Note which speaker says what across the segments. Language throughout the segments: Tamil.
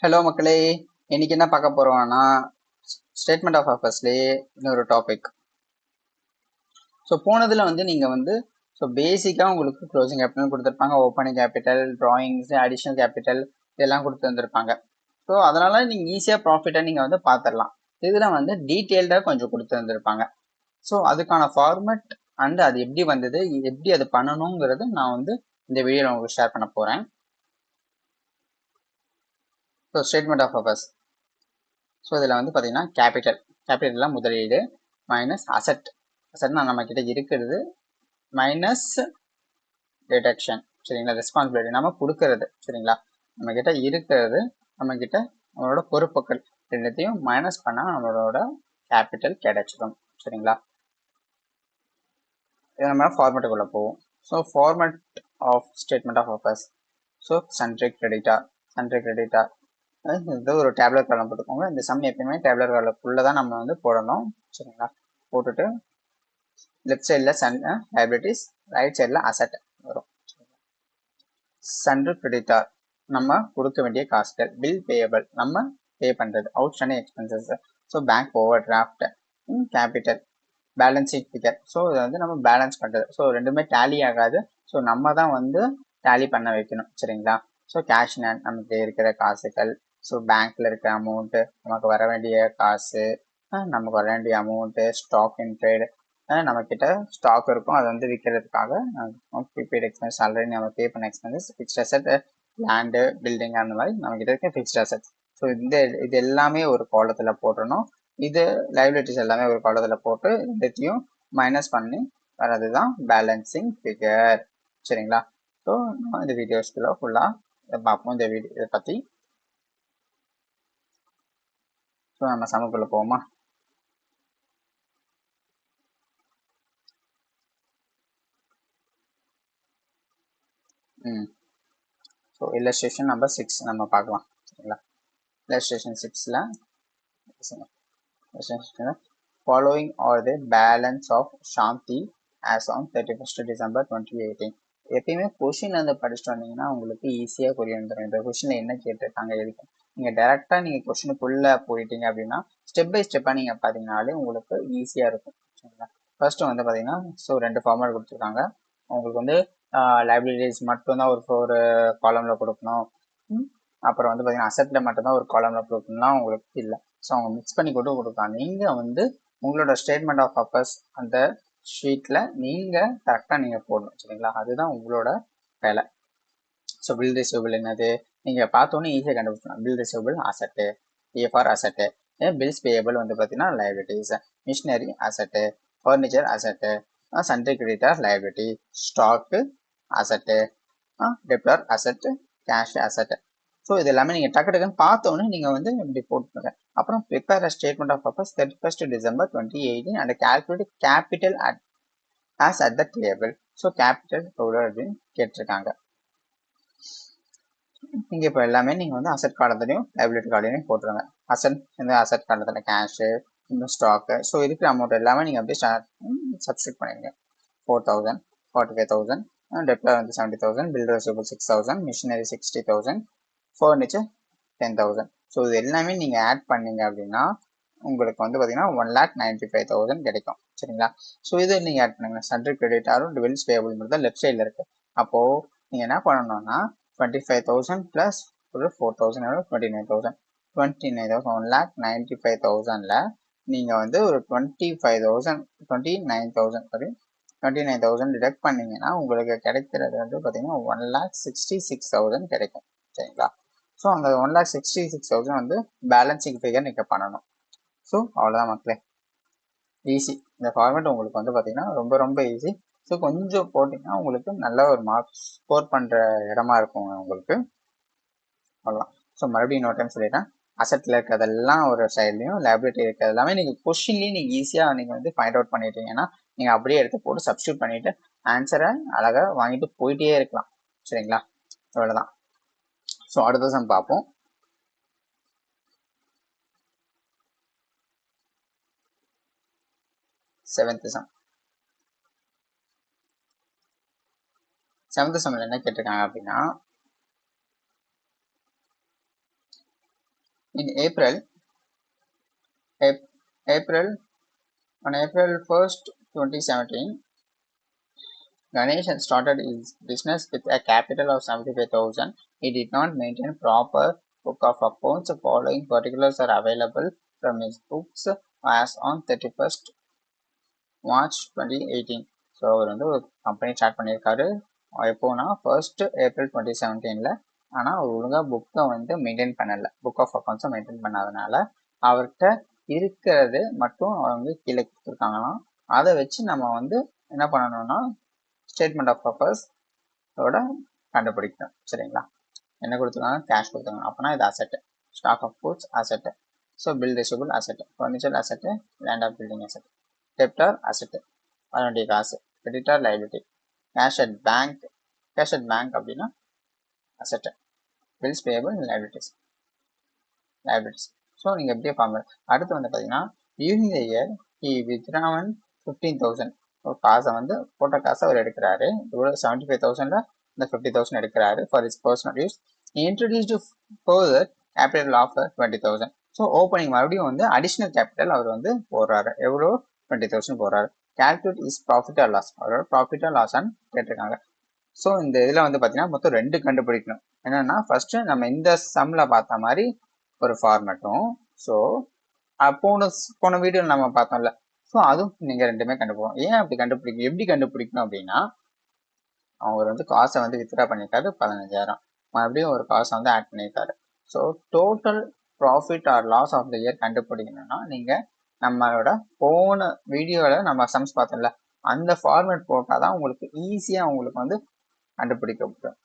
Speaker 1: ஹலோ மக்களே, இன்னைக்கு என்ன பார்க்க போறோம்னா ஸ்டேட்மெண்ட் ஆஃப் அஃபர்ஸ்லேயே இன்னொரு டாபிக். ஸோ போனதுல நீங்க ஸோ பேசிக்காக உங்களுக்கு க்ளோசிங் கேபிட்டல் கொடுத்துருப்பாங்க, opening capital, drawings, additional capital இதெல்லாம் கொடுத்து வந்திருப்பாங்க. ஸோ அதனால நீங்க ஈஸியாக ப்ராஃபிட்டை நீங்க பார்த்துடலாம். இதுல டீட்டெயில்டாக கொஞ்சம் கொடுத்து வந்திருப்பாங்க. ஸோ அதுக்கான ஃபார்மட் அண்ட் அது எப்படி வந்தது, எப்படி அது பண்ணணுங்கிறது நான் இந்த வீடியோவில் உங்களுக்கு ஷேர் பண்ண போறேன். So statement of affairs. So இதில் பார்த்தீங்கன்னா கேபிட்டல்லாம் முதலீடு மைனஸ் அசட்னா நம்ம கிட்ட இருக்கிறது மைனஸ் டிடக்ஷன். சரிங்களா, ரெஸ்பான்சிபிலிட்டி நம்ம கொடுக்கறது. சரிங்களா, நம்ம கிட்ட இருக்கிறது, நம்ம கிட்ட நம்மளோட பொறுப்புகள் ரெண்டுத்தையும் மைனஸ் பண்ணால் நம்மளோட கேபிட்டல் கிடைச்சிடும். சரிங்களா, இது நம்ம ஃபார்மேட்டுக்குள்ள போவோம். So format of statement of affairs. So sundry creditor இது ஒரு டேப்லெட் காலம் போட்டுக்கோங்க. இந்த சம் எப்பயுமே டேப்லெட் காலக்குள்ள தான் நம்ம போடணும். சரிங்களா, போட்டுட்டு லெஃப்ட் சைடில் லைபிலிட்டிஸ், ரைட் சைடில் அசட் வரும். சன்ட்ரி கிரெடிட்டார் நம்ம கொடுக்க வேண்டிய காசுகள், பில் பேயபிள் நம்ம பே பண்ணுறது, outstanding expenses. So bank over draft, capital, balance sheet figure. So இதை நம்ம பேலன்ஸ் பண்ணுறது. ஸோ ரெண்டுமே டேலி ஆகாது. ஸோ நம்ம தான் டேலி பண்ண வைக்கணும். சரிங்களா, ஸோ கேஷ் நமக்கு இருக்கிற காசுகள், ஸோ பேங்க்ல இருக்க அமௌண்ட்டு, நமக்கு வர வேண்டிய காசு, நமக்கு வர வேண்டிய அமௌண்ட்டு, ஸ்டாக் இன் ட்ரேடு, நம்ம கிட்ட ஸ்டாக் இருக்கும், அதை விற்கிறதுக்காக ப்ரீபெய்ட் எக்ஸ்பென்ஸ், ஆல்ரெடி நம்ம பே பண்ண expenses, fixed asset, land, building, அந்த மாதிரி நம்ம கிட்ட இருக்க ஃபிக்ஸ்ட் அசட்ஸ். ஸோ இது எல்லாமே ஒரு காலத்தில் போட்டணும். இது லைபிலிட்டிஸ் எல்லாமே ஒரு காலத்தில் போட்டு ரெண்டுத்தையும் மைனஸ் பண்ணி வரது தான் பேலன்சிங் ஃபிகர். சரிங்களா, ஸோ நம்ம இந்த வீடியோஸ்குள்ள ஃபுல்லாக பார்ப்போம் இதை பற்றி. ஸோ நம்ம சமக்குள்ள போவோமா? ஸோ இல்லஸ்ட்ரேஷன் நம்பர் 6 நம்ம பார்க்கலாம். சரிங்களா, illustration 6ல following are the balance of Shanti as on 31st December 2018. எப்பயுமே கொஷின் படிச்சுட்டு வந்தீங்கன்னா உங்களுக்கு ஈஸியாக புரிய வந்துடும். இந்த கொஷினில் என்ன கேட்டிருக்காங்க எதுக்கு. நீங்கள் டேரெக்டாக நீங்கள் கொஷினுக்குள்ளே போயிட்டீங்க அப்படின்னா ஸ்டெப் பை ஸ்டெப்பாக நீங்கள் பார்த்தீங்கனாலே உங்களுக்கு ஈஸியாக இருக்கும். சரிங்களா, ஃபர்ஸ்ட் பார்த்தீங்கன்னா ஸோ 2 ஃபார்மேட் கொடுத்துருக்காங்க. உங்களுக்கு லைபிலிட்டிஸ் மட்டும்தான் ஒரு காலமில் கொடுக்கணும். அப்புறம் பார்த்தீங்கன்னா அசட்டில் மட்டும்தான் ஒரு காலமில் கொடுக்கணும்னா உங்களுக்கு இல்லை. ஸோ அவங்க மிக்ஸ் பண்ணி கொடுப்பாங்க. நீங்கள் உங்களோட ஸ்டேட்மெண்ட் ஆஃப் பர்பஸ் அந்த ஷீட்டில் நீங்கள் கரெக்டாக நீங்கள் போடணும். சரிங்களா, அதுதான் உங்களோட வேலை. ஸோ பில் ரிசீவபிள் என்னது நீங்கள் பார்த்தோன்னே ஈஸியாக கண்டுபிடிச்சலாம். பில் ரிசீவபிள் அசட்டு, ஏஃபார் அசட்டு. பில்ஸ் பேயபிள் பார்த்தீங்கன்னா லைபிலிட்டிஸ், மிஷினரி அசட்டு, ஃபர்னிச்சர் அசட்டு, சன்ட்ரி கிரெடிட்டார் லைபிலிட்டி, ஸ்டாக்கு அசட்டு, டெப்ளர் அசட்டு, கேஷ் அசட்டு. ஸோ இது எல்லாமே நீங்கள் டக்குன்னு பார்த்தோன்னே நீங்கள் இப்படி போட்டுருங்க. அப்புறம் prepare a statement of purpose 31st December 2018 and calculate capital as at the table. So capital எவ்வளோ அப்படின்னு கேட்டிருக்காங்க. நீங்கள் இப்போ எல்லாமே நீங்கள் அசட் காலத்துலையும் லைபிலிட்டி காலத்துலையும் போட்டுருங்க. அசட் காலத்தில் கேஷு, ஸ்டாக்கு, ஸோ இருக்கிற அமௌண்ட் எல்லாமே நீங்கள் அப்படியே சப்ஸ்டியூட் பண்ணிடுங்க. 4,000, 45,000, debtor 70,000, bill receivable 6,000, machinery 60,000, furniture 10,000. So இது எல்லாமே நீங்கள் ஆட் பண்ணீங்க அப்படின்னா உங்களுக்கு பார்த்தீங்கன்னா 1,95,000 கிடைக்கும். சரிங்களா, ஸோ இது நீங்கள் ஆட் பண்ணுங்க. சன்ட்ரி கிரெடிட்டாரும் பில்ஸ் பேயபிள் தான் லெஃப்ட் சைடில் இருக்குது. அப்போது நீங்கள் என்ன பண்ணணும்னா 25,000 ப்ளஸ் ஒரு 4,000 29,000 1,95,000ல் நீங்கள் ஒரு 29,000 டிடக்ட் பண்ணீங்கன்னா உங்களுக்கு கிடைக்கிறது பார்த்தீங்கன்னா 1,66,000 கிடைக்கும். சரிங்களா, ஸோ அந்த 1,66,000 பேலன்சிங் ஃபிகர் நீங்கள் பண்ணணும். ஸோ அவ்வளோதான் மக்களே, ஈஸி. இந்த ஃபார்மேட் உங்களுக்கு பார்த்தீங்கன்னா ரொம்ப ரொம்ப ஈஸி. ஸோ கொஞ்சம் போட்டிங்கன்னா உங்களுக்கு நல்ல ஒரு மார்க்ஸ் ஸ்கோர் பண்ணுற இடமா இருக்கும் உங்களுக்கு. அவ்வளோதான். ஸோ மறுபடியும் இன்னொரு டைம் சொல்லிட்டேன். அசட்டில் இருக்கிறதெல்லாம் ஒரு சைட்லையும், லைபிலிட்டி இருக்கிறது எல்லாமே நீங்கள் கொஸ்டின்லேயும் நீங்கள் ஈஸியாக நீங்கள் ஃபைண்ட் அவுட் பண்ணிட்டீங்கன்னா நீங்கள் அப்படியே எடுத்து போட்டு சப்ஸ்டியூட் பண்ணிவிட்டு ஆன்சரை அழகாக வாங்கிட்டு போயிட்டே இருக்கலாம். சரிங்களா, அவ்வளோதான். ஸோ அடுத்த சம் பார்ப்போம். செவன்த் சம்மில் என்ன கேட்டிருக்காங்க அப்படின்னா In April on April 1st, 2017, Ganesh had started his business with a capital of 75,000. He did not maintain proper book of accounts. The following particulars are available from his books as on 31st March 2018. So அவர் வந்து ஒரு கம்பெனி ஸ்டார்ட் பண்ணியிருக்காரு எப்போனா 1st April 2017. ஆனால் அவர் ஒழுங்காக புக்கை வந்து மெயின்டைன் பண்ணலை, புக் ஆஃப் அக்கௌண்ட்ஸை மெயின்டைன் பண்ணாதனால அவர்கிட்ட இருக்கிறது மட்டும் அவங்க கீழே கொடுத்துருக்காங்களாம். அதை வச்சு நம்ம வந்து என்ன பண்ணணும்னா ஸ்டேட்மெண்ட் ஆஃப் பர்பஸோட கண்டுபிடிக்கணும். சரிங்களா? என்ன கொடுத்துருக்காங்க? கேஷ் கொடுத்துருக்காங்க. அப்போனா இது asset. Stock of goods asset. So bill receivable asset, furniture asset, land of building asset, debtor asset, அதனுடைய காசு, creditor liability, cash at bank அப்படின்னா asset, bills payable liabilities. So நீங்கள் எப்படியே பாருங்க. அடுத்து வந்து பார்த்தீங்கன்னா during the year he withdrawn 15,000. காசை வந்து போட்ட காசை அவர் எடுக்கிறாரு. இவ்வளோ 75,000ல இந்த 50,000 எடுக்கிறாரு for his personal use. Introduced further capital of 20,000. So opening மறுபடியும் வந்து அடிஷ்னல் கேபிட்டல் அவர் வந்து போடுறாரு. எவ்வளோ? 20,000 போடுறாரு. Calculate his profit or loss, அவரோட ப்ராஃபிட் ஆர் லாஸான்னு கேட்டிருக்காங்க. ஸோ இந்த இதில் வந்து பார்த்தீங்கன்னா மொத்தம் 2 கண்டுபிடிக்கணும். என்னன்னா ஃபர்ஸ்ட் நம்ம இந்த சம்ல பார்த்த மாதிரி ஒரு ஃபார்மேட்டும், ஸோ போன வீடியோவில் நம்ம பார்த்தோம்ல, ஸோ அதுவும் நீங்கள் ரெண்டுமே கண்டுபிடிக்கணும். ஏன் அப்படி எப்படி கண்டுபிடிக்கணும் அப்படின்னா, அவர் வந்து காசை வந்து வித்ட்ரா பண்ணியிருக்காரு 15,000, மறுபடியும் ஒரு காசை வந்து ஆட் பண்ணியிருக்காரு. So total profit or loss of the year கண்டுபிடிக்கணும்னா நீங்கள் நம்மளோட போன வீடியோவில் நம்ம சம்ஸ் பார்த்தோம்ல, அந்த ஃபார்மேட் போட்டால் தான் உங்களுக்கு ஈஸியாக உங்களுக்கு வந்து கண்டுபிடிக்க முடியும்.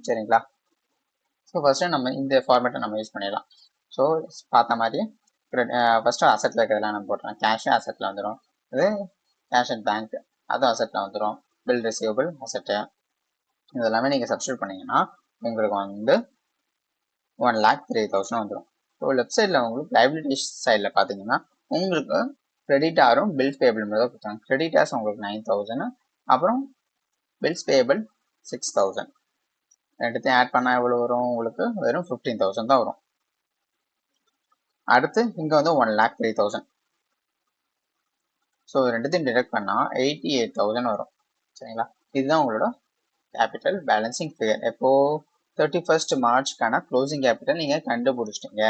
Speaker 1: சரிங்களா? ஸோ ஃபர்ஸ்ட்டு நம்ம இந்த ஃபார்மேட்டை நம்ம யூஸ் பண்ணிடலாம். ஸோ பார்த்த மாதிரி ஃபர்ஸ்ட் அசெட்ல இருக்கிறதெல்லாம் நம்ம போட்டுறோம். கேஷ் அசெட்ல வந்துடும், இது கேஷ் அட் பேங்க் அதுவும் அசெட்ல வந்துடும், பில் ரிசீவபிள் அசெட்டு, இதெல்லாமே நீங்கள் சப்ஸ்டியூட் பண்ணீங்கன்னா உங்களுக்கு வந்து 1,03,000 வந்துடும். ஸோ லெஃப்ட் சைடில் உங்களுக்கு லைபிலிட்டி சைடில் பார்த்தீங்கன்னா உங்களுக்கு கிரெடிட்டாரும் பில்ஸ் பேபிள் தான் கொடுத்தாங்க. கிரெடிட்டார்ஸ் உங்களுக்கு 9,000, அப்புறம் பில்ஸ் பேபிள் 6,000. ரெண்டுத்தையும் ஆட் பண்ணால் எவ்வளோ வரும்? உங்களுக்கு வெறும் 15,000 தான் வரும். அடுத்து இங்கே வந்து 1,03,000. ஸோ ரெண்டுத்தையும் டிடக்ட் பண்ணால் 88,000 வரும். சரிங்களா? இதுதான் உங்களோட கேபிட்டல் பேலன்சிங் ஃபிகர். எப்போ? 31st மார்ச்க்கான க்ளோசிங் கேபிட்டல் நீங்கள் கண்டுபிடிச்சிட்டீங்க.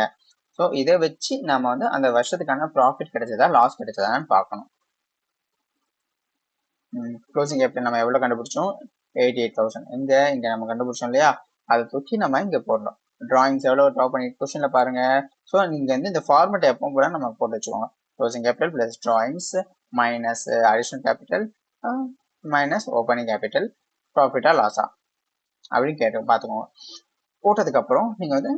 Speaker 1: ஸோ இதை வச்சு நம்ம வந்து அந்த வருஷத்துக்கான ப்ராஃபிட் கிடைச்சதா லாஸ் கிடைச்சதான்னு பார்க்கணும். க்ளோசிங் கேபிட்டல் நம்ம எவ்வளோ கண்டுபிடிச்சோம்? 88,000. இங்கே நம்ம கண்டுபிடிச்சோம் இல்லையா, அதை தூக்கி நம்ம இங்கே போடணும். டிராயிங்ஸ் எவ்வளோ ட்ரா பண்ணி கொஸ்டினில் பாருங்க. ஸோ நீங்கள் வந்து இந்த ஃபார்மெட் எப்போ கூட நம்ம போட்டு வச்சுக்கோங்க. Closing capital plus drawings minus additional capital minus opening capital, ப்ராஃபிட்டா லாஸா அப்படின்னு பார்த்துக்கோங்க. போட்டதுக்கப்புறம் நீங்கள் வந்து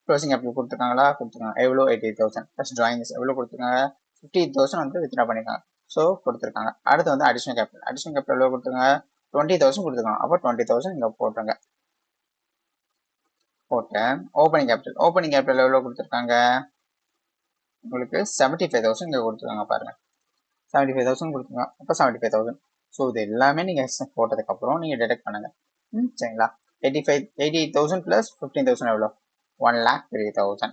Speaker 1: க்ளோசிங் கேபிட்டல் கொடுத்துருக்காங்க எவ்வளோ? 88,000 ப்ளஸ் டிராயிங்ஸ் எவ்வளோ கொடுத்துருக்காங்க? 50,000 வந்து வித்ட்ரா பண்ணிருக்காங்க. ஸோ கொடுத்துருக்காங்க. அடுத்து வந்து அடிஷனல் கேபிட்டல் எவ்வளோ கொடுத்துருங்க? 20,000 கொடுத்துருக்காங்க. அப்போ 20,000 இங்கே போட்டுருங்க. போட்டேன். ஓப்பனிங் கேபிட்டல் எவ்வளோ கொடுத்துருக்காங்க? உங்களுக்கு 75,000 இங்கே கொடுத்துருக்காங்க. பாருங்க, 75,000 கொடுத்துருக்காங்க. அப்போ 75,000. ஸோ இது எல்லாமே நீங்கள் போட்டதுக்கப்புறம் நீங்கள் டிடெக்ட் பண்ணுங்க. சரிங்களா? 88,000 ப்ளஸ் 15,000 எவ்வளோ? 1,03,000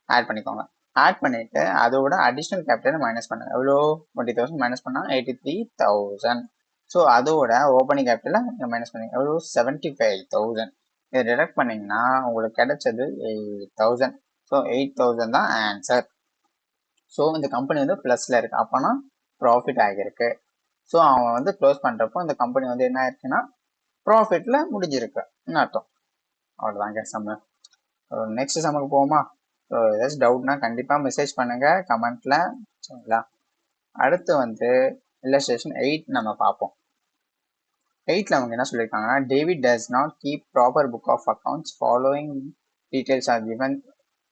Speaker 1: ஆட் பண்ணிக்கோங்க. ஆட் பண்ணிட்டு அதோட அடிஷ்னல் கேபிட்டல் மைனஸ் பண்ணுங்க. எவ்வளோ? 20,000 மைனஸ் பண்ணால் 83,000. ஸோ அதோட ஓப்பனிங் கேபிட்டலை நீங்கள் மைனஸ் பண்ணுங்க. எவ்வளோ? 75,000. இதை டிடெக்ட் பண்ணிங்கன்னா உங்களுக்கு கிடைச்சது 8,000. ஸோ 8,000 தான் ஆன்சர். ஸோ இந்த கம்பெனி வந்து ப்ளஸில் இருக்குது, அப்போனா ப்ராஃபிட் ஆகியிருக்கு. ஸோ அவன் வந்து க்ளோஸ் பண்ணுறப்போ இந்த கம்பெனி வந்து என்ன ஆயிடுச்சுன்னா ப்ராஃபிட்டில் முடிஞ்சிருக்குன்னு அர்த்தம். அவ்வளோதாங்க சம்மு. நெக்ஸ்ட் சம்முக்கு போவோமா? ஸோ ஏதாச்சும் டவுட்னா கண்டிப்பாக மெசேஜ் பண்ணுங்கள் கமெண்ட்டில். சரிங்களா? அடுத்து வந்து இல்லஸ்ட்ரேஷன் 8 நம்ம பார்ப்போம். 8ல் அவங்க என்ன சொல்லியிருக்காங்கன்னா, David does not keep proper book of accounts, following details are given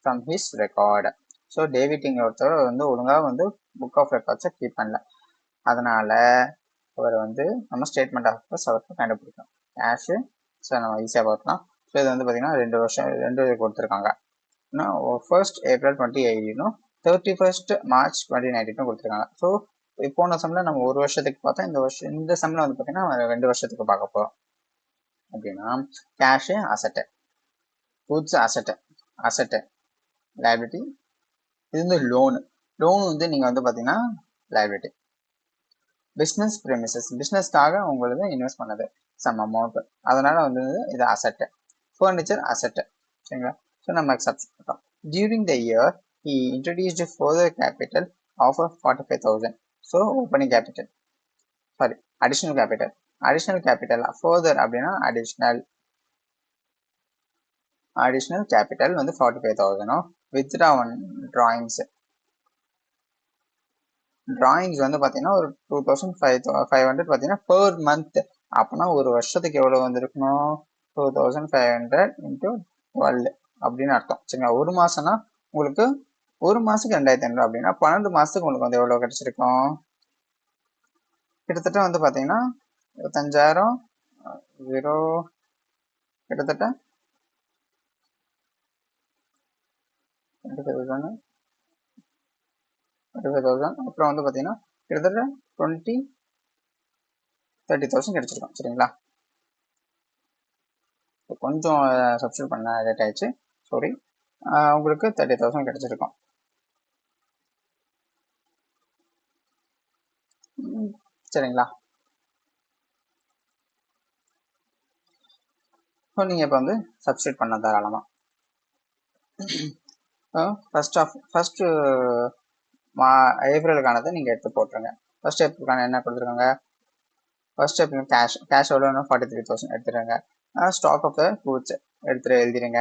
Speaker 1: from his record. So David இங்கே ஒருத்தர் வந்து ஒழுங்காக வந்து புக் ஆஃப் ரெக்கார்ட்ஸை கீப் பண்ணல. அதனால் அவர் வந்து நம்ம ஸ்டேட்மெண்ட் ஆஃப் பர்பஸ் அவருக்கு கண்டுபிடிக்கணும். கேஷு ஸோ நம்ம ஈஸியாக பார்க்கலாம். ஸோ இது வந்து பார்த்தீங்கன்னா 2 கொடுத்துருக்காங்க. 1st April 2018, 31st March 2019 கொடுத்துருக்காங்க. ஸோ போன சம்மில் நம்ம ஒரு வருஷத்துக்கு பார்த்தோம். இந்த சம்மில் வந்து பார்த்தீங்கன்னா 2 வருஷத்துக்கு பார்க்க போகிறோம். அப்படின்னா கேஷு அசட்டு, குட்ஸ் அசட்டு, லைபிலிட்டி. இது வந்து லோனு. லோன் வந்து நீங்கள் வந்து பார்த்தீங்கன்னா லைபிலிட்டி. பிஸ்னஸ் ப்ரெமிசஸ், பிஸ்னஸ்க்காக உங்களுக்கு இன்வெஸ்ட் பண்ணது சம் அமௌண்ட், அதனால வந்து இது அசட்டு. ஃபர்னிச்சர் அசட்டு. சரிங்களா? ஸோ நம்ம அக்செப்ட் பண்ணுறோம். During the year he introduced further capital of 45,000. So opening capital, sorry additional capital. Additional capital further அப்படின்னா அடிஷ்னல் கேபிட்டல் வந்து 45,000. வித்ட்ரா டிராயிங்ஸ், டிராயிங்ஸ் வந்து பார்த்தீங்கன்னா ஒரு 2,500 பார்த்தீங்கன்னா பெர் மந்த். அப்போனா ஒரு வருஷத்துக்கு எவ்வளோ வந்திருக்கணும்? 2,500 இன்ட்டு 12 அப்படின்னு அர்த்தம். சரிங்களா? ஒரு மாசம்னா உங்களுக்கு ஒரு மாசத்துக்கு 2,500 அப்படின்னா 12 மாசத்துக்கு உங்களுக்கு வந்து எவ்வளோ கிடைச்சிருக்கும்? கிட்டத்தட்ட வந்து பார்த்தீங்கன்னா 25,000 0 கிட்டத்தட்ட 25,000 அப்புறம் வந்து பார்த்தீங்கன்னா கிட்டத்தட்ட 30,000 கிடைச்சிருக்கும். சரிங்களா? கொஞ்சம் சப்ஸ்டியூட் பண்ண லேட் ஆயிடுச்சு, சாரி. உங்களுக்கு 30,000 கிடைச்சிருக்கும். சரிங்களா? ஸோ நீங்கள் இப்போ வந்து சப்ஸ்டியூட் பண்ண தாராளமாக. ஃபர்ஸ்ட் ஏப்ரலுக்கானதை நீங்கள் எடுத்து போட்டுருங்க. ஃபர்ஸ்ட் ஏப்ரலுக்கான என்ன கொடுத்துருக்காங்க? ஃபர்ஸ்ட் ஏப்ரல் கேஷ் எவ்வளோ? 43,000 எடுத்துருங்க. ஸ்டாக் ஆஃப் த கூட்ஸ் எழுதிடுங்க.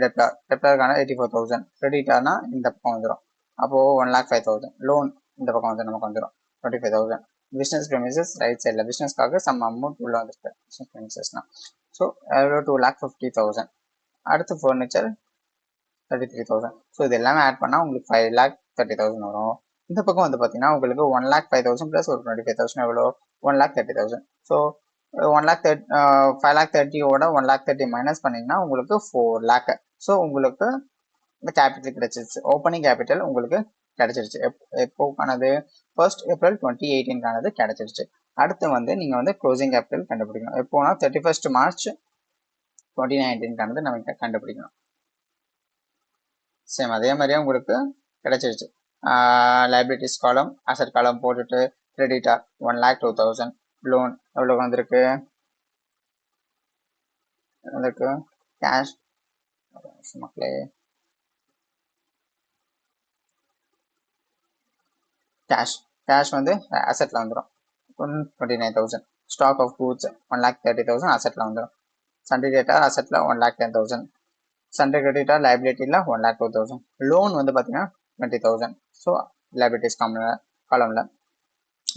Speaker 1: டெப்டாருக்கான 84,000. கிரெடிட்டார்னா இந்த பக்கம் வந்துடும், அப்போது 1,05,000. லோன் இந்த பக்கம் வந்து நமக்கு வந்துடும் 25,000. பிஸ்னஸ் ப்ரெமிசஸ் ரைட் சைடில், பிஸ்னஸ்க்காக சம் அமௌண்ட் உள்ள வந்துருக்கு பிஸ்னஸ் ப்ரெமிசஸ்னா. ஸோ எவ்வளோ? 2,50,000. அடுத்து ஃபர்னிச்சர் 33,000. ஸோ இது எல்லாமே ஆட் பண்ணால் உங்களுக்கு 5,30,000 வரும். இந்த பக்கம் வந்து பார்த்தீங்கன்னா உங்களுக்கு 1,05,000 ப்ளஸ் ஒரு 25,000 எவ்வளோ? 1,30,000. ஸோ 5,30,000ஓட 1,30,000 மைனஸ் பண்ணிங்கன்னா உங்களுக்கு 4,00,000. ஸோ உங்களுக்கு இந்த கேபிட்டல் கிடைச்சிருச்சு, ஓப்பனிங் கேபிட்டல் உங்களுக்கு கிடைச்சிருச்சு. எப்போக்கானது? 1st April 2018 கிடைச்சிருச்சு. அடுத்து வந்து நீங்கள் வந்து க்ளோசிங் கேபிட்டல் கண்டுபிடிக்கணும். எப்போனா 31st March 2019 நம்ம கண்டுபிடிக்கணும். சேம் அதே மாதிரியே உங்களுக்கு கிடைச்சிருச்சு. லைபிலிட்டிஸ் காலம், அசட் காலம் போட்டுட்டு கிரெடிட்டார் 1,02,000. லோன் எவ்வளோ வந்திருக்கு? கேஷ் மக்களே, கேஷ் வந்து அசெட்டில் வந்துடும் 29,000. ஸ்டாக் ஆஃப் கூட்ஸ் 1,30,000 அசெட்டில் வந்துடும். சண்டே டேட்டார் அசெட்டில் 1,10,000. சண்டே கிரெடிட்டார் லைபிலிட்டியில் 1,02,000. லோன் வந்து பார்த்தீங்கன்னா 20,000. ஸோ லைபிலிட்டிஸ் காலமில்.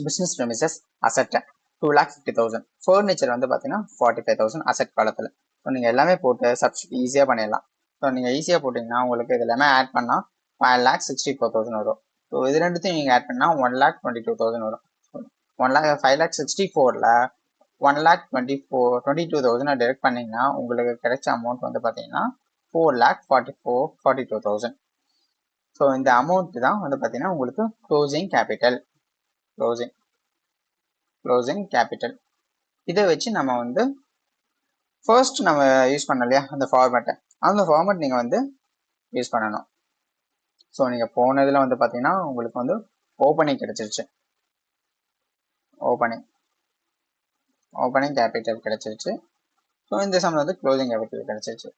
Speaker 1: Business premises asset 2,50,000. ஃபர்னிச்சர் வந்து பார்த்தீங்கன்னா 45,000 அசெட் காலத்தில். ஸோ நீங்கள் எல்லாமே போட்டு சப்ஸ்டியூட் ஈஸியாக பண்ணிடலாம். ஸோ நீங்கள் ஈஸியாக போட்டிங்கன்னா உங்களுக்கு இது எல்லாமே ஆட் பண்ணால் 5,64,000 வரும். ஸோ இது ரெண்டுத்தையும் நீங்கள் ஆட் பண்ணால் 1,22,000 வரும். 5,64,000ல் 1,22,000 டிரெக்ட் பண்ணிங்கன்னா உங்களுக்கு கிடைச்ச அமௌண்ட் வந்து பார்த்தீங்கன்னா 4,42,000. ஸோ இந்த அமௌண்ட் தான் வந்து பார்த்தீங்கன்னா உங்களுக்கு க்ளோசிங் கேபிட்டல். க்ளோசிங் கேபிட்டல் இதை வச்சு நம்ம வந்து ஃபர்ஸ்ட் நம்ம யூஸ் பண்ணோம் இல்லையா அந்த ஃபார்மேட்டை, அந்த ஃபார்மேட் நீங்கள் வந்து யூஸ் பண்ணணும். ஸோ நீங்கள் போனதில் வந்து பார்த்தீங்கன்னா உங்களுக்கு வந்து ஓப்பனிங் கிடைச்சிருச்சு, ஓப்பனிங் கேபிட்டல் கிடைச்சிருச்சு. ஸோ இந்த சம் வந்து க்ளோசிங் கேபிட்டல் கிடைச்சிருச்சு.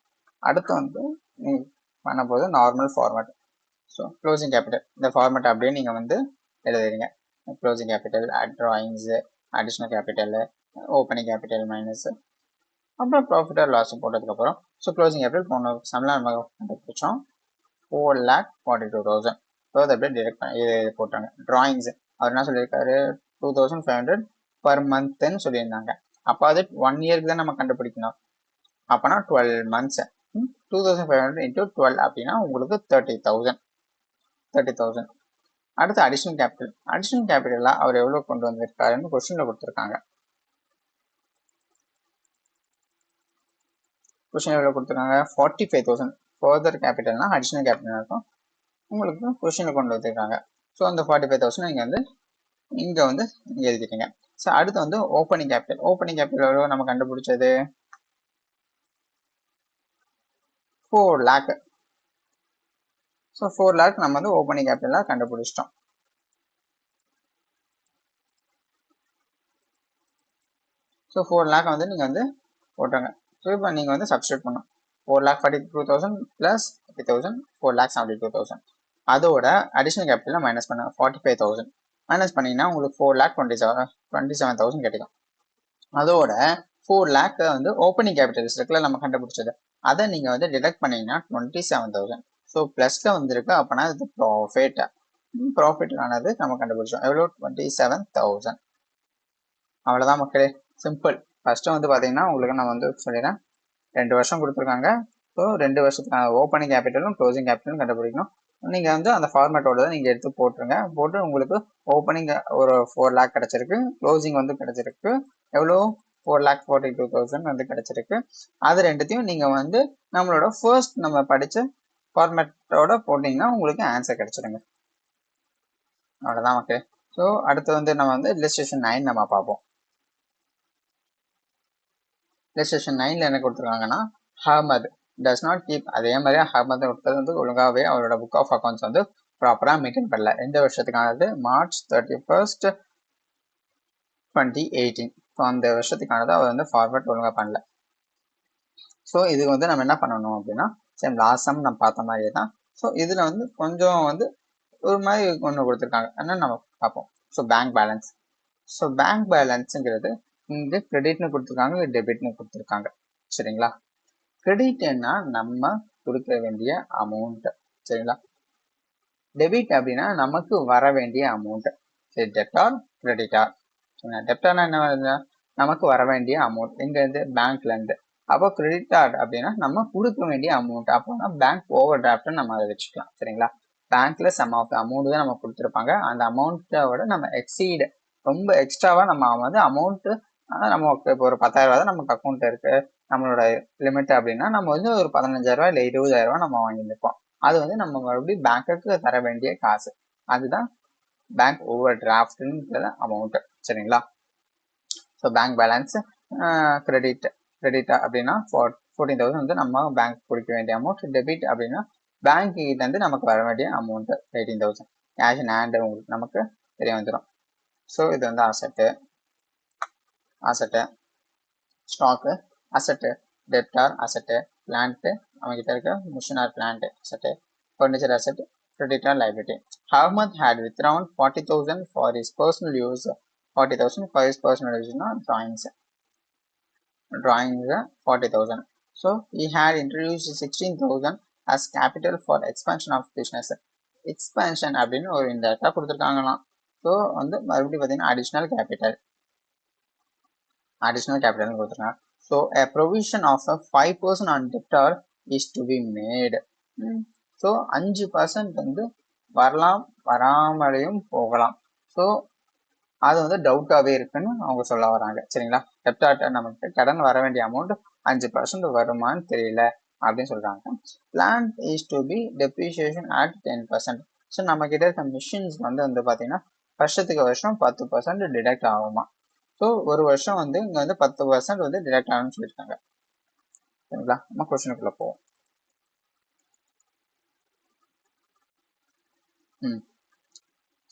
Speaker 1: அடுத்து வந்து நீங்கள் பண்ண போது normal format. So closing capital இந்த ஃபார்மேட் அப்படியே நீங்கள் வந்து எழுதுறீங்க. Closing capital, drawings, additional capital, opening capital minus, அப்புறம் ப்ராஃபிட் ஆர் லாஸ் போட்டதுக்கப்புறம் ஸோ க்ளோசிங் கேபிட்டல் போன சம்லாம் நம்ம கண்டுபிடிச்சோம் 4,42,000. ஸோ அதை அப்படியே டிரெக்ட் பண்ணி இது போட்டாங்க. ட்ராயிங்ஸ் அவர் என்ன சொல்லியிருக்காரு? 2,500 பர் மந்த்ன்னு சொல்லியிருந்தாங்க. அப்போ அது 1 இயருக்கு தான் நம்ம கண்டுபிடிக்கணும். அப்போனா 12 months 2,500 இன்ட்டு 12 அப்படின்னா உங்களுக்கு 30,000. அடுத்து அடிஷ்னல் கேபிட்டலாக அவர் எவ்வளோ கொண்டு வந்திருக்காருன்னு கொஸ்டினில் கொடுத்துருக்காங்க. கொஸ்டின் எவ்வளோ கொடுத்துருக்காங்க? 45,000. ஃபர்தர் கேபிட்டல்னா அடிஷ்னல் கேபிட்டல் இருக்கும், உங்களுக்கு கொஸ்டினில் கொண்டு வந்திருக்காங்க. ஸோ அந்த 45,000 நீங்கள் வந்து இங்கே வந்து நீங்கள் எழுதிட்டீங்க. ஸோ அடுத்து வந்து ஓப்பனிங் கேபிட்டல் எவ்வளோ நம்ம கண்டுபிடிச்சது? 4,00,000. ஸோ 4 லேக் நம்ம வந்து ஓப்பனிங் கேபிட்டலாக கண்டுபிடிச்சிட்டோம். ஸோ 4 லேக் வந்து நீங்கள் வந்து போட்டாங்க. ஸோ இப்போ நீங்கள் வந்து சப்ஸ்டியூட் பண்ணணும். 4,42,000 ப்ளஸ் 50,000 4,72,000. அதோட அடிஷனல் கேபிட்டலில் மைனஸ் பண்ண 45,000 மைனஸ் பண்ணிங்கன்னா உங்களுக்கு 4,27,000 கிடைக்கும். அதோட 4 லேக் வந்து ஓப்பனிங் கேபிட்டல்ஸ் இருக்குல்ல நம்ம கண்டுபிடிச்சது, அதை நீங்கள் வந்து டிடக்ட் பண்ணீங்கன்னா 27,000. ஸோ ப்ளஸில் வந்துருக்கு. அப்போனா இது ப்ராஃபிட்டானது நம்ம கண்டுபிடிச்சோம். எவ்வளோ? 27,000. அவ்வளோதான் மக்களே, சிம்பிள். ஃபர்ஸ்ட்டு வந்து பார்த்தீங்கன்னா உங்களுக்கு நான் வந்து சொல்லிடுறேன், 2 வருஷம் கொடுத்துருக்காங்க. ஸோ 2 வருஷத்துக்கான ஓப்பனிங் கேபிட்டலும் க்ளோசிங் கேபிட்டலும் கண்டுபிடிக்கணும். நீங்கள் வந்து அந்த ஃபார்மேட்டோட நீங்கள் எடுத்து போட்டுருங்க. போட்டு உங்களுக்கு ஓப்பனிங் ஒரு 4 லேக் கிடச்சிருக்கு, க்ளோசிங் வந்து கிடச்சிருக்கு. எவ்வளோ? 4,42,000 வந்து கிடச்சிருக்கு. அது ரெண்டுத்தையும் நீங்கள் வந்து நம்மளோட ஃபர்ஸ்ட் நம்ம படித்த ஃபார்மேட்டோட போட்டிங்கன்னா உங்களுக்கு ஆன்சர் கிடச்சிருங்க. அவ்வளோதான் ஓகே. ஸோ அடுத்து வந்து நம்ம வந்து இல்லஸ்ட்ரேஷன் 9 நம்ம பார்ப்போம். இல்லஸ்ட்ரேஷன் 9ல் என்ன கொடுத்துருக்காங்கன்னா, ஹமத் டஸ் நாட் கீப். அதே மாதிரியே ஹமத் கொடுத்தது வந்து ஒழுங்காகவே அவரோட புக் ஆஃப் அக்கௌண்ட்ஸ் வந்து ப்ராப்பராக மெயின்டைன் பண்ணல. எந்த வருஷத்துக்கானது? March 31st 2018. ஸோ அந்த வருஷத்துக்கானது அவர் வந்து ஃபார்வர்ட் ஒழுங்காக பண்ணல. ஸோ இது வந்து நம்ம என்ன பண்ணணும் அப்படின்னா, சேம் லாஸ்ட் சம் நம்ம பார்த்த மாதிரியே தான். ஸோ இதில் வந்து கொஞ்சம் வந்து ஒரு மாதிரி ஒன்று கொடுத்துருக்காங்க. என்னன்னு நம்ம பார்ப்போம். So bank balance. So bank பேலன்ஸுங்கிறது இங்கே கிரெடிட்னு கொடுத்துருக்காங்க, டெபிட்னு கொடுத்துருக்காங்க. சரிங்களா? கிரெடிட்னா நம்ம கொடுக்க வேண்டிய அமௌண்ட். சரிங்களா? டெபிட் அப்படின்னா நமக்கு வர வேண்டிய அமௌண்ட். சரி, டெப்டார் கிரெடிட்டார். டெப்டார்னா என்ன வருது? நமக்கு வர வேண்டிய அமௌண்ட் எங்கேருந்து? பேங்க்லேருந்து. அப்போ கிரெடிட்டார் அப்படின்னா நம்ம கொடுக்க வேண்டிய அமௌண்ட். அப்போனா பேங்க் ஓவர் டிராஃப்ட்னு நம்ம அதை வச்சுக்கலாம். சரிங்களா? பேங்க்ல சம் ஆஃப் அமௌண்ட் தான் நம்ம கொடுத்துருப்பாங்க. அந்த அமௌண்ட்டை விட நம்ம எக்ஸீடு ரொம்ப எக்ஸ்ட்ராவாக நம்ம வந்து அமௌண்ட்டு, நமக்கு இப்போ ஒரு 10,000 தான் நமக்கு அக்கௌண்ட் இருக்கு, நம்மளோட லிமிட் அப்படின்னா நம்ம வந்து ஒரு 15,000 இல்லை 20,000 நம்ம வாங்கியிருப்போம். அது வந்து நம்ம மறுபடியும் பேங்க்குக்கு தர வேண்டிய காசு. அதுதான் பேங்க் ஓவர் டிராஃப்ட்ன்ற அமௌண்ட். சரிங்களா? ஸோ பேங்க் பேலன்ஸ் கிரெடிட் அப்படின்னா 14,000 வந்து நம்ம பேங்க் கொடுக்க வேண்டிய அமௌண்ட். டெபிட் அப்படின்னா பேங்க் கிட்ட இருந்து நமக்கு வர வேண்டிய அமௌண்ட் 18,000. கேஷ் இன் ஹேண்ட் உங்களுக்கு நமக்கு தெரிய வந்துடும். ஸோ இது வந்து அசட்டு, ஸ்டாக்கு அசட்டு, டெப்டார் அசட்டு, பிளான்ட்டு அவங்ககிட்ட இருக்க மிஷின் ஆர் பிளான்ட் அசட்டு, furniture asset, creditor liability. Ahmad had withdrawn 40,000 for his personal use. 40,000 for his personal use na drawings 40,000. So he had introduced 16,000 as capital for expansion of business. Expansion அப்படின்னு ஒரு இந்த இடத்த கொடுத்துருக்காங்களாம். ஸோ வந்து மறுபடியும் பார்த்தீங்கன்னா அடிஷ்னல் கேபிட்டல் கொடுத்துருக்காங்க. So a provision of a 5% on debtor is to be made. So 5% வந்து வரலாம், வராமலையும் போகலாம். ஸோ அது வந்து டவுட்டாகவே இருக்குன்னு அவங்க சொல்ல வராங்க. சரிங்களா? டெப்டார்ட்ட நமக்கு கடன் வர வேண்டிய அமௌண்ட் 5% வருமானு தெரியல அப்படின்னு சொல்றாங்க. Plan is to be depreciation at 10%. So நம்ம கிட்ட இருக்க மிஷின்ஸ் வந்து பார்த்தீங்கன்னா வருஷம் 10% டிடக்ட் ஆகுமா. ஸோ ஒரு வருஷம் வந்து இங்கே வந்து 10% வந்து டிடக்ட் ஆகும்னு சொல்லியிருக்காங்க. சரிங்களா? நம்ம கொஸ்டினுக்குள்ள போவோம்.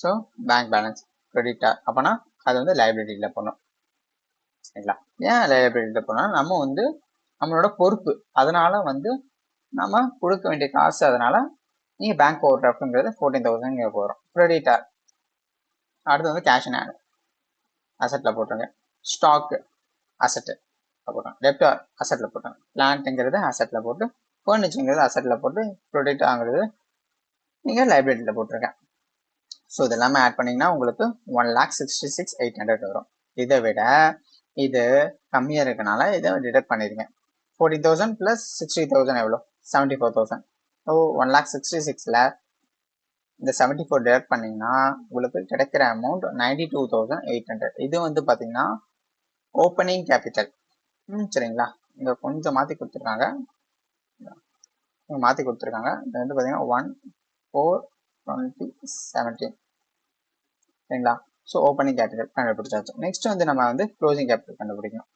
Speaker 1: ஸோ பேங்க் பேலன்ஸ் கிரெடிட்டார் அப்போனா அது வந்து லைபிலிட்டியில் போகணும். சரிங்களா? ஏன் லைபிலிட்டியில் போனால் நம்ம வந்து நம்மளோட பொறுப்பு, அதனால வந்து நம்ம கொடுக்க வேண்டிய காசு, அதனால நீங்கள் பேங்க் ஓவர் டிராஃப்ட்ங்கிறது 14,000 இங்கே போகிறோம். கிரெடிட்டார். அடுத்து வந்து கேஷ் இன் ஹேண்ட் அசட்டில் போட்டுருங்க. ஸ்டாக்கு அசட்டு போட்டோம். டெப்டார் அசட்டில் போட்டோம். பிளான்ட்டுங்கிறது அசட்டில் போட்டு, ஃபர்னிச்சருங்கிறது அசட்டில் போட்டு, கிரெடிட் ஆகுறது நீங்கள் லைபிலிட்டியில் போட்டிருங்க. ஸோ இது எல்லாமே ஆட் பண்ணிங்கன்னா உங்களுக்கு 1,66,800 வரும். இதை விட இது கம்மியாக இருக்கனால இதை டிடக்ட் பண்ணிடுங்க. 14,000 ப்ளஸ் 60,000 எவ்வளோ? 74,000. ஸோ 1,66,000 இந்த 74 டிடக்ட் பண்ணிங்கன்னா உங்களுக்கு கிடைக்கிற அமௌண்ட் 92,800. இது வந்து பார்த்தீங்கன்னா ஓப்பனிங் கேபிட்டல். சரிங்களா? இங்கே கொஞ்சம் மாற்றி கொடுத்துருக்காங்க. இது வந்து பார்த்தீங்கன்னா 1,4,20,17. சரிங்களா? ஸோ ஓப்பனிங் கேபிட்டல் கண்டுபிடிச்சாச்சு. நெக்ஸ்ட் வந்து நம்ம வந்து க்ளோசிங் கேபிட்டல் கண்டுபிடிக்கணும்.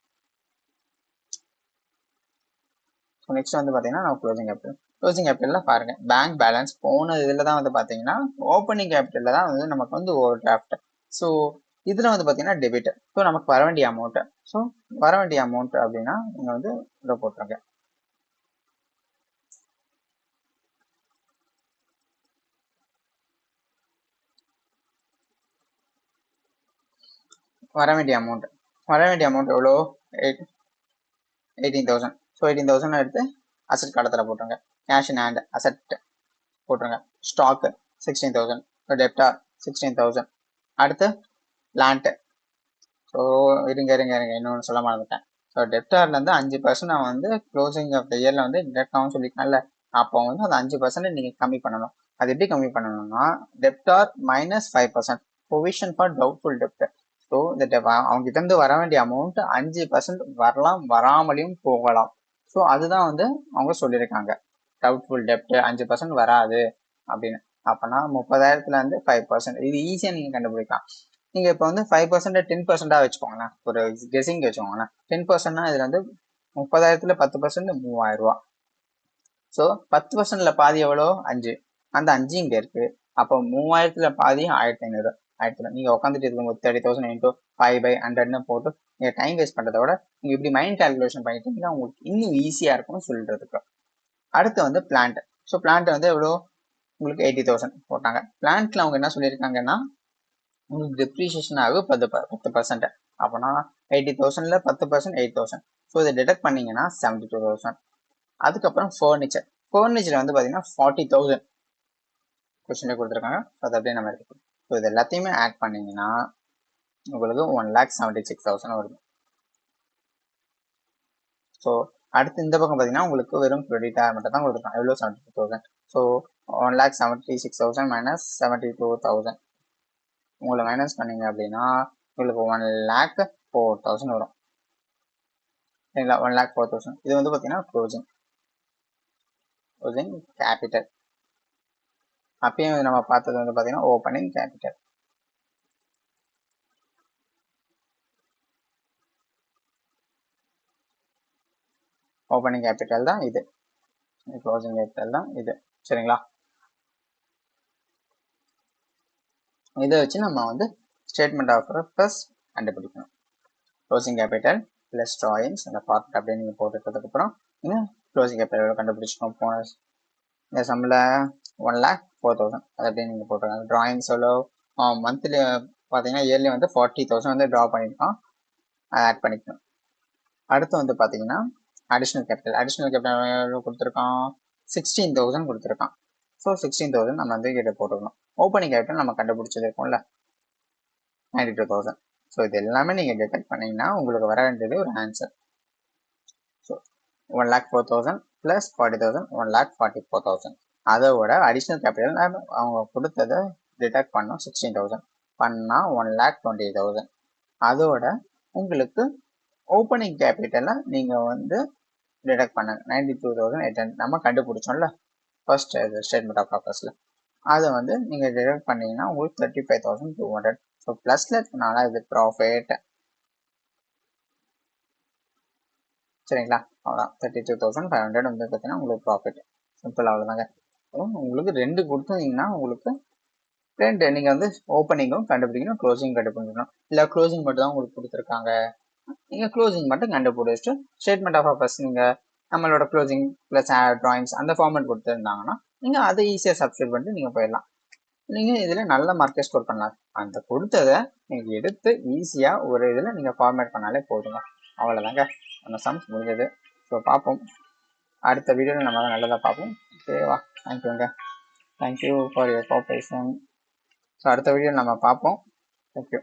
Speaker 1: ஸோ நெக்ஸ்ட் வந்து பார்த்தீங்கன்னா நம்ம க்ளோசிங் கேபிட்டல் க்ளோசிங் கேபிட்டலில் பாருங்க பேங்க் பேலன்ஸ் போன இதில் தான் வந்து பார்த்தீங்கன்னா ஓப்பனிங் கேபிட்டலில் தான் வந்து நமக்கு வந்து ஓவர் டிராஃப்ட். ஸோ இதில் வந்து பார்த்தீங்கன்னா டெபிட். ஸோ நமக்கு வர வேண்டிய அமௌண்ட்டு. ஸோ வர வேண்டிய அமௌண்ட் அப்படின்னா நீங்கள் வந்து இதை போட்டுருங்க. வர வேண்டிய அமௌண்ட் எவ்வளோ? 18,000. ஸோ 18,000 எடுத்து அசட் காலத்தில் போட்டுருங்க. கேஷ் இன் ஹேண்ட் அசட் போட்டுருங்க. ஸ்டாக்கு 16,000. டெப்டார் 16,000. அடுத்து லேண்ட்டு. ஸோ இருங்க இன்னொன்று சொல்ல மறந்துட்டேன். ஸோ டெப்டார்லேருந்து 5% நான் வந்து க்ளோசிங் ஆஃப் த இயரில் வந்து டெப்டாகவும் சொல்லியிருக்கேன்ல, அப்போ வந்து அந்த 5% நீங்கள் கம்மி பண்ணணும். அது எப்படி கம்மி பண்ணணும்னா டெப்டார் -5% provision for doubtful dept. So இந்த அவங்க கிட்டேருந்து வர வேண்டிய அமௌண்ட் 5% வரலாம், வராமலையும் போகலாம். ஸோ அதுதான் வந்து அவங்க சொல்லியிருக்காங்க. டவுட்ஃபுல் டெப்ட் 5% வராது அப்படின்னு. அப்போனா 30,000 5%. இது ஈஸியாக நீங்கள் கண்டுபிடிக்கலாம். நீங்கள் இப்போ வந்து 5% 10% வச்சுக்கோங்களேன். ஒரு கெஸிங் வச்சுக்கோங்களேன். 10%னா இதில் வந்து 30,000 10% 3,000 ரூபா. ஸோ 10%ல பாதி எவ்வளோ? 5. அந்த 5 இங்கே இருக்கு. அப்போ 3,000ல பாதி 1,500. 1,000 நீங்கள் உட்காந்துட்டு இருக்கும்போது 30,000 இன்டூ 5/100ன்னு போட்டு நீங்கள் டைம் வேஸ்ட் பண்ணுறத விட நீங்கள் இப்படி மைண்ட் கால்குலேஷன் பண்ணிட்டீங்கன்னா உங்களுக்கு இன்னும் ஈஸியாக இருக்கும்னு சொல்றதுக்கு. அடுத்து வந்து பிளான்ட். ஸோ பிளான்ட் வந்து எவ்வளோ? உங்களுக்கு 80,000 போட்டாங்க. பிளான்ட்ல அவங்க என்ன சொல்லியிருக்காங்கன்னா உங்களுக்கு டெப்ரிசியேஷன் ஆகும் 10%. அப்போனா 80,000ல 10% 8,000. ஸோ இதை டிடக்ட் பண்ணீங்கன்னா 72,000. அதுக்கப்புறம் ஃபர்னிச்சர் வந்து பார்த்தீங்கன்னா 40,000 கொஸ்டின்ல கொடுத்துருக்காங்க. அதை அப்படியே நம்ம எடுத்துக்கணும். ஸோ இது எல்லாத்தையுமே ஆட் பண்ணீங்கன்னா உங்களுக்கு 1,76,000 வருது. ஸோ அடுத்து இந்த பக்கம் பார்த்தீங்கன்னா உங்களுக்கு வெறும் கிரெடிட்டாக மட்டும் தான் கொடுத்துருக்காங்க. எவ்வளோ? 72,000. ஸோ 1,76,000 மைனஸ் 72,000 உங்களை மைனஸ் பண்ணீங்க அப்படின்னா உங்களுக்கு 1,04,000 வரும். சரிங்களா? 1,04,000. இது வந்து பார்த்தீங்கன்னா க்ளோசிங் கேபிட்டல். அப்பயும் நம்ம பார்த்தது வந்து பார்த்தீங்கன்னா ஓப்பனிங் கேபிட்டல். ஓப்பனிங் கேபிட்டல் தான் இது, க்ளோசிங் கேபிட்டல் தான் இது. சரிங்களா? இதை வச்சு நம்ம வந்து ஸ்டேட்மெண்ட் ஆஃப் பர்பஸ் கண்டுபிடிக்கணும். க்ளோசிங் கேபிட்டல் ப்ளஸ் ட்ராயிங்ஸ் அந்த பார்ட் அப்படியே நீங்கள் போட்டுக்கிறதுக்கப்புறம் நீங்கள் க்ளோசிங் கேபிட்டல் கண்டுபிடிச்சிக்கணும். போன இந்த சம்மில் 1,04,000 அது அப்படியே நீங்கள் போட்டுருக்காங்க. ட்ராயிங்ஸ் எவ்வளோ? மந்த்லி பார்த்தீங்கன்னா இயர்லி வந்து 40,000 வந்து ட்ரா பண்ணியிருக்கோம். அதை ஆட் பண்ணிக்கணும். அடுத்து வந்து பார்த்தீங்கன்னா அடிஷ்னல் கேபிட்டல் கொடுத்துருக்கோம் 16,000 கொடுத்துருக்கான். ஸோ 16,000 நம்ம வந்து இதை போட்டுக்கணும். ஓப்பனிங் கேபிட்டல் நம்ம கண்டுபிடிச்சது இருக்கும்ல 92,000. ஸோ இது எல்லாமே நீங்கள் டிடெக்ட் பண்ணீங்கன்னா உங்களுக்கு வர வேண்டியது ஒரு ஆன்சர். So 1,04,000 plus 40,000 1,44,000. அதோட அடிஷ்னல் கேபிட்டல் அவங்க கொடுத்ததை டிடெக்ட் பண்ணோம் 16,000 பண்ணால் 1,20,000. அதோட உங்களுக்கு ஓப்பனிங் கேபிட்டலை நீங்கள் வந்து டிடெக்ட் பண்ணாங்க 92,800 நம்ம கண்டுபிடிச்சோம்ல ஃபர்ஸ்ட் ஸ்டேட்மெண்ட் ஆஃப் பர்பஸில். அதை வந்து நீங்கள் டிடெக்ட் பண்ணீங்கன்னா உங்களுக்கு 35,200. ஸோ ப்ளஸில் இருக்கனால இது ப்ராஃபிட். சரிங்களா? அவ்வளோதான் 32,500 வந்து பார்த்தீங்கன்னா உங்களுக்கு ப்ராஃபிட். சிம்பிள் அவ்வளோதாங்க. உங்களுக்கு 2 கொடுத்தீங்கன்னா உங்களுக்கு 2 நீங்கள் வந்து ஓப்பனிங்கும் கண்டுபிடிக்கணும், க்ளோசிங் கண்டுபிடிக்கணும். இல்லை க்ளோசிங் மட்டும் தான் உங்களுக்கு கொடுத்துருக்காங்க, நீங்கள் க்ளோசிங் மட்டும் கண்டுபிடிச்சிட்டு ஸ்டேட்மெண்ட் ஆஃப் பர்பஸ் நீங்கள் நம்மளோட க்ளோசிங் ப்ளஸ் ட்ராயிங்ஸ் அந்த ஃபார்மேட் கொடுத்துருந்தாங்கன்னா நீங்கள் அதை ஈஸியாக சப்ஸ்டியூட் பண்ணிட்டு நீங்கள் போயிடலாம். நீங்கள் இதில் நல்ல மார்க்கை ஸ்கோர் பண்ணலாம். அந்த கொடுத்ததை நீங்கள் எடுத்து ஈஸியாக ஒரு இதில் நீங்கள் ஃபார்மேட் பண்ணாலே போதுங்க. அவ்வளோதாங்க நம்ம சம்ஸ் முடிஞ்சது. ஸோ பார்ப்போம் அடுத்த வீடியோவில் நம்ம நல்லதாக பார்ப்போம். ஓகேவா? தேங்க்யூங்க. Thank you for your cooperation. So அடுத்த வீடியோவில் நம்ம பார்ப்போம். தேங்க்யூ.